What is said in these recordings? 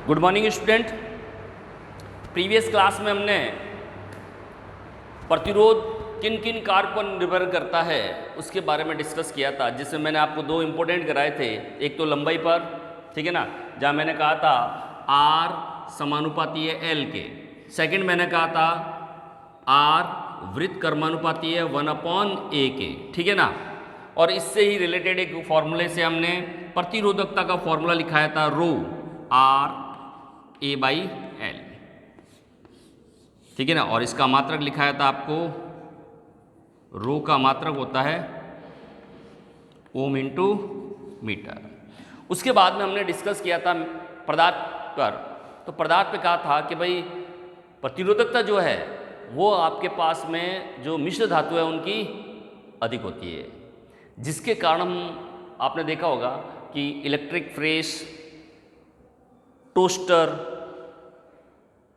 Good morning student. Previous class में हमने प्रतिरोध किन किन कारक पर निर्भर करता है उसके बारे में डिस्कस किया था, जिसमें मैंने आपको दो इंपॉर्टेंट कराए थे। एक तो लंबाई पर, ठीक है ना, जहाँ मैंने कहा था आर समानुपाती है एल के। सेकंड मैंने कहा था आर वृत्त कर्मानुपाती है 1/a के, ठीक है ना। और इससे ही रिलेटेड एक फॉर्मूले से हमने प्रतिरोधकता का फॉर्मूला लिखाया था रो आर ए बाई एल, ठीक है ना। और इसका मात्रक लिखाया था आपको, रो का मात्रक होता है ओम इंटू मीटर। उसके बाद में हमने डिस्कस किया था पदार्थ पर। तो पदार्थ पे कहा था कि भाई प्रतिरोधकता जो है वो आपके पास में जो मिश्र धातु है उनकी अधिक होती है, जिसके कारण हम आपने देखा होगा कि इलेक्ट्रिक प्रेस, टोस्टर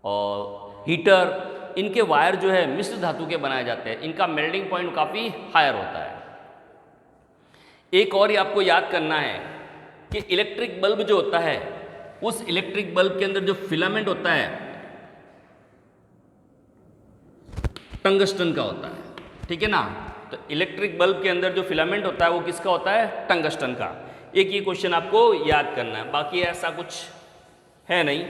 और हीटर, इनके वायर जो है मिश्र धातु के बनाए जाते हैं। इनका मेल्टिंग पॉइंट काफ़ी हायर होता है। एक और ही आपको याद करना है कि इलेक्ट्रिक बल्ब जो होता है, उस इलेक्ट्रिक बल्ब के अंदर जो फिलामेंट होता है टंगस्टन का होता है, ठीक है ना। तो इलेक्ट्रिक बल्ब के अंदर जो फिलामेंट होता है वो किसका होता है? टंगस्टन का। एक ये क्वेश्चन आपको याद करना है, बाकी ऐसा कुछ है नहीं।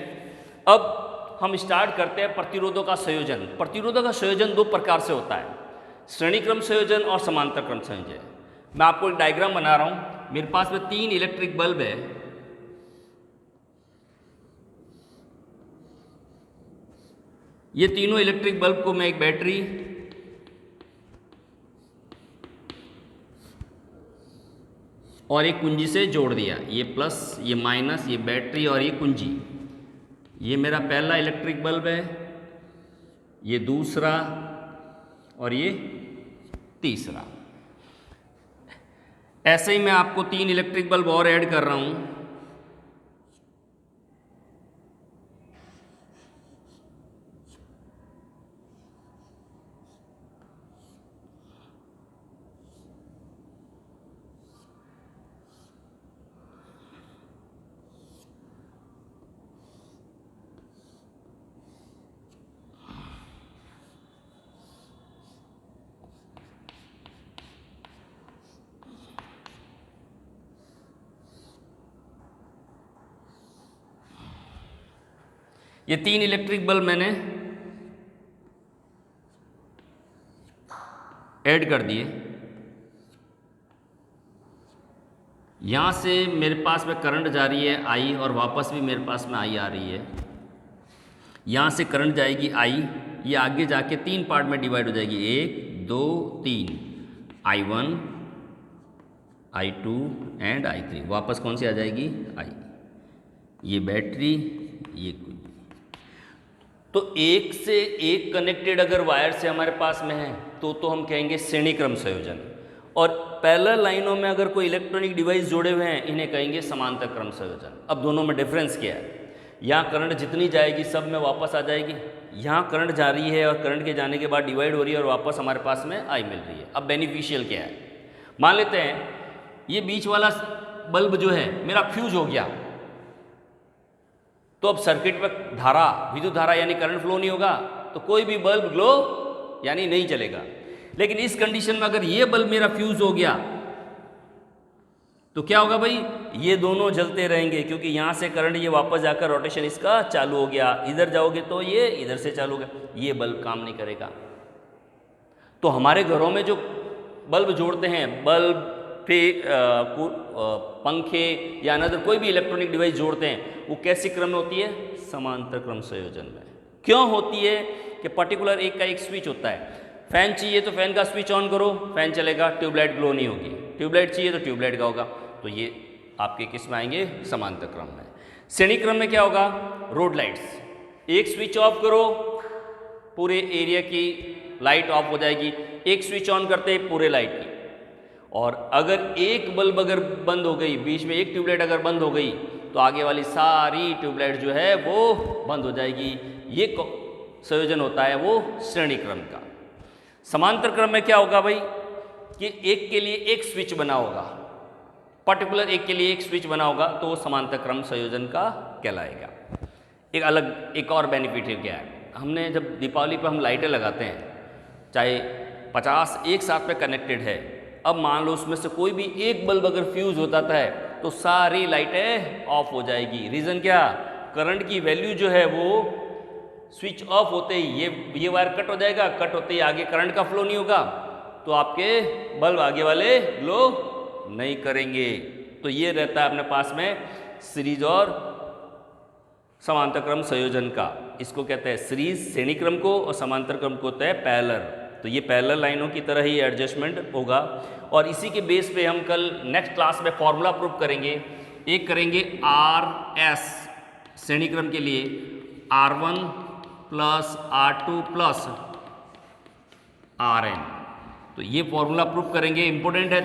अब हम स्टार्ट करते हैं प्रतिरोधों का संयोजन। प्रतिरोधों का संयोजन दो प्रकार से होता है, श्रेणी क्रम संयोजन और समांतर क्रम संयोजन। मैं आपको एक डायग्राम बना रहा हूं। मेरे पास में 3 इलेक्ट्रिक बल्ब है। ये तीनों इलेक्ट्रिक बल्ब को मैं एक बैटरी और एक कुंजी से जोड़ दिया। ये प्लस, ये माइनस, ये बैटरी और ये कुंजी। ये मेरा पहला इलेक्ट्रिक बल्ब है, ये दूसरा और ये तीसरा। ऐसे ही मैं आपको 3 इलेक्ट्रिक बल्ब और ऐड कर रहा हूं। ये 3 इलेक्ट्रिक बल्ब मैंने ऐड कर दिए। यहाँ से मेरे पास में करंट जा रही है आई, और वापस भी मेरे पास में आई आ रही है। यहाँ से करंट जाएगी आई, ये आगे जाके 3 पार्ट में डिवाइड हो जाएगी, 1 2 3, I1 I2 एंड I3। वापस कौन सी आ जाएगी? आई। ये बैटरी, ये कुछ। तो एक से एक कनेक्टेड अगर वायर से हमारे पास में है तो हम कहेंगे श्रेणी क्रम संयोजन। और पैरेलल लाइनों में अगर कोई इलेक्ट्रॉनिक डिवाइस जोड़े हुए हैं, इन्हें कहेंगे समांतर क्रम संयोजन। अब दोनों में डिफरेंस क्या है? यहाँ करंट जितनी जाएगी सब में वापस आ जाएगी। यहाँ करंट जा रही है और करंट के जाने के बाद डिवाइड हो रही है और वापस हमारे पास में आई मिल रही है। अब बेनिफिशियल क्या है? मान लेते हैं ये बीच वाला बल्ब जो है मेरा फ्यूज हो गया, तो अब सर्किट में धारा, विद्युत धारा यानी करंट फ्लो नहीं होगा, तो कोई भी बल्ब ग्लो यानी नहीं चलेगा। लेकिन इस कंडीशन में अगर ये बल्ब मेरा फ्यूज हो गया तो क्या होगा भाई? ये दोनों जलते रहेंगे, क्योंकि यहाँ से करंट ये वापस जाकर रोटेशन इसका चालू हो गया। इधर जाओगे तो ये इधर से चालू हो गया, ये बल्ब काम नहीं करेगा। तो हमारे घरों में जो बल्ब जोड़ते हैं, बल्ब पंखे या अनदर कोई भी इलेक्ट्रॉनिक डिवाइस जोड़ते हैं, वो कैसी क्रम में होती है? समांतर क्रम संयोजन में। क्यों होती है? कि पर्टिकुलर एक का एक स्विच होता है। फैन चाहिए तो फैन का स्विच ऑन करो, फैन चलेगा, ट्यूबलाइट ग्लो नहीं होगी। ट्यूबलाइट चाहिए तो ट्यूबलाइट का होगा। तो ये आपके किस में आएंगे? समांतर क्रम में। श्रेणी क्रम में क्या होगा? रोड लाइट्स, एक स्विच ऑफ करो पूरे एरिया की लाइट ऑफ हो जाएगी, एक स्विच ऑन करते पूरे लाइट की। और अगर एक बल्ब अगर बंद हो गई, बीच में एक ट्यूबलाइट अगर बंद हो गई, तो आगे वाली सारी ट्यूबलाइट जो है वो बंद हो जाएगी। ये संयोजन होता है वो श्रेणी क्रम का। समांतर क्रम में क्या होगा भाई? कि एक के लिए एक स्विच बना होगा, पर्टिकुलर एक के लिए एक स्विच बना होगा, तो वो समांतर क्रम संयोजन का कहलाएगा। एक और बेनिफिट है क्या है, हमने जब दीपावली पर हम लाइटें लगाते हैं, चाहे 50 एक साथ में कनेक्टेड है, अब मान लो उसमें से कोई भी एक बल्ब अगर फ्यूज हो जाता है तो सारी लाइटें ऑफ हो जाएगी। रीज़न क्या, करंट की वैल्यू जो है वो स्विच ऑफ होते ही ये वायर कट हो जाएगा, कट होते ही आगे करंट का फ्लो नहीं होगा, तो आपके बल्ब आगे वाले ग्लो नहीं करेंगे। तो ये रहता है अपने पास में सीरीज और समांतर क्रम संयोजन का। इसको कहते हैं सीरीज श्रेणी क्रम को, और समांतर क्रम को होता है पैरेलल। तो ये पैरेलल लाइनों की तरह ही एडजस्टमेंट होगा, और इसी के बेस पे हम कल नेक्स्ट क्लास में फॉर्मूला प्रूफ करेंगे। एक करेंगे RS श्रेणी क्रम के लिए, R1 plus R2 plus RN, तो ये फॉर्मूला प्रूफ करेंगे, इंपॉर्टेंट है।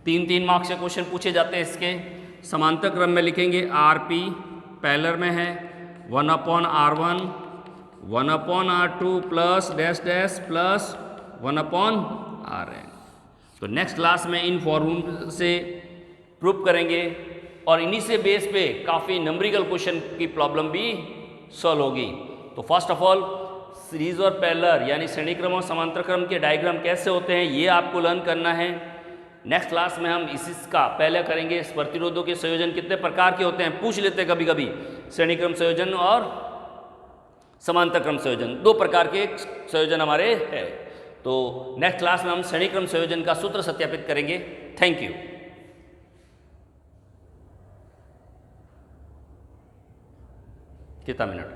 3 मार्क्स से क्वेश्चन पूछे जाते हैं इसके। समांतर क्रम में लिखेंगे RP, पैरेलल में है 1/R1 1/R2 plus dash dash plus 1/RN। तो नेक्स्ट क्लास में इन फॉर्मूले से प्रूफ करेंगे, और इन्हीं से बेस पे काफ़ी नंबरिकल क्वेश्चन की प्रॉब्लम भी सॉल्व होगी। तो फर्स्ट ऑफ ऑल सीरीज और पैरेलल यानी श्रेणी क्रम और समांतर क्रम के डायग्राम कैसे होते हैं ये आपको लर्न करना है। नेक्स्ट क्लास में हम इसका पहले करेंगे प्रतिरोधों के संयोजन कितने प्रकार के होते हैं, पूछ लेते हैं कभी कभी। श्रेणी क्रम संयोजन और समांतर क्रम संयोजन 2 प्रकार के संयोजन हमारे हैं। तो नेक्स्ट क्लास में हम श्रेणी क्रम संयोजन का सूत्र सत्यापित करेंगे। Thank you. कितना मिनट?